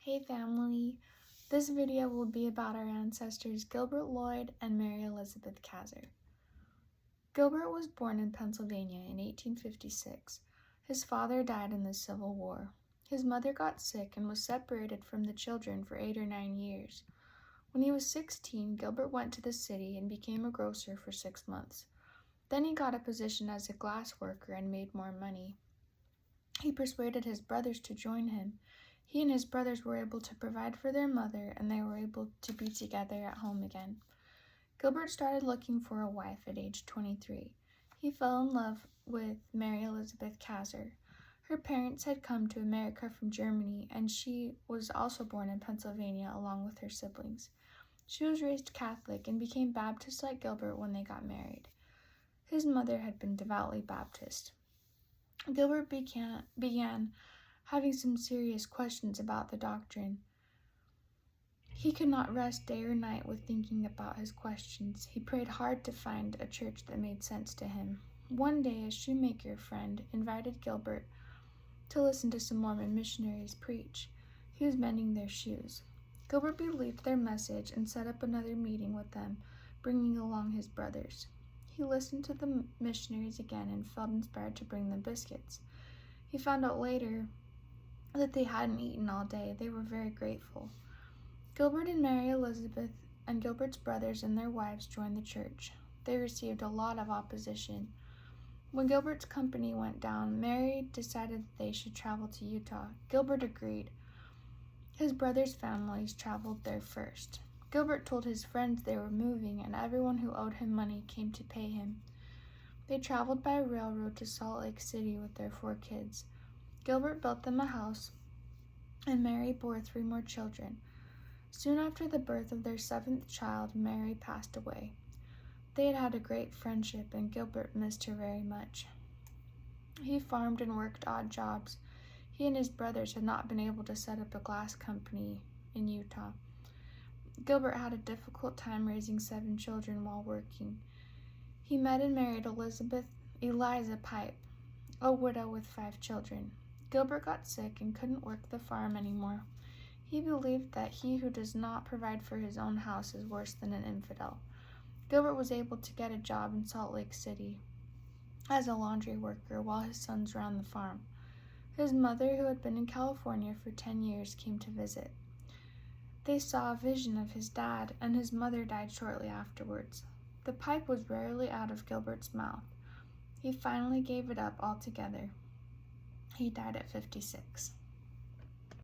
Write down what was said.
Hey family, this video will be about our ancestors Gilbert Lloyd and Mary Elizabeth Kaszer. Gilbert was born in Pennsylvania in 1856. His father died in the Civil War. His mother got sick and was separated from the children for 8 or 9 years. When he was 16, Gilbert went to the city and became a grocer for 6 months. Then he got a position as a glass worker and made more money. He persuaded his brothers to join him. He and his brothers were able to provide for their mother, and they were able to be together at home again. Gilbert started looking for a wife at age 23. He fell in love with Mary Elizabeth Kaszer. Her parents had come to America from Germany, and she was also born in Pennsylvania along with her siblings. She was raised Catholic and became Baptist like Gilbert when they got married. His mother had been devoutly Baptist. Gilbert began having some serious questions about the doctrine. He could not rest day or night with thinking about his questions. He prayed hard to find a church that made sense to him. One day, a shoemaker friend invited Gilbert to listen to some Mormon missionaries preach. He was mending their shoes. Gilbert believed their message and set up another meeting with them, bringing along his brothers. He listened to the missionaries again and felt inspired to bring them biscuits. He found out later that they hadn't eaten all day. They were very grateful. Gilbert and Mary Elizabeth and Gilbert's brothers and their wives joined the church. They received a lot of opposition. When Gilbert's company went down, Mary decided that they should travel to Utah. Gilbert agreed. His brothers' families traveled there first. Gilbert told his friends they were moving, and everyone who owed him money came to pay him. They traveled by railroad to Salt Lake City with their 4 kids. Gilbert built them a house, and Mary bore 3 more children. Soon after the birth of their 7th child, Mary passed away. They had had a great friendship, and Gilbert missed her very much. He farmed and worked odd jobs. He and his brothers had not been able to set up a glass company in Utah. Gilbert had a difficult time raising 7 children while working. He met and married Eliza Pipe, a widow with 5 children. Gilbert got sick and couldn't work the farm anymore. He believed that he who does not provide for his own house is worse than an infidel. Gilbert was able to get a job in Salt Lake City as a laundry worker while his sons ran the farm. His mother, who had been in California for 10 years, came to visit. They saw a vision of his dad, and his mother died shortly afterwards. The pipe was rarely out of Gilbert's mouth. He finally gave it up altogether. He died at 56.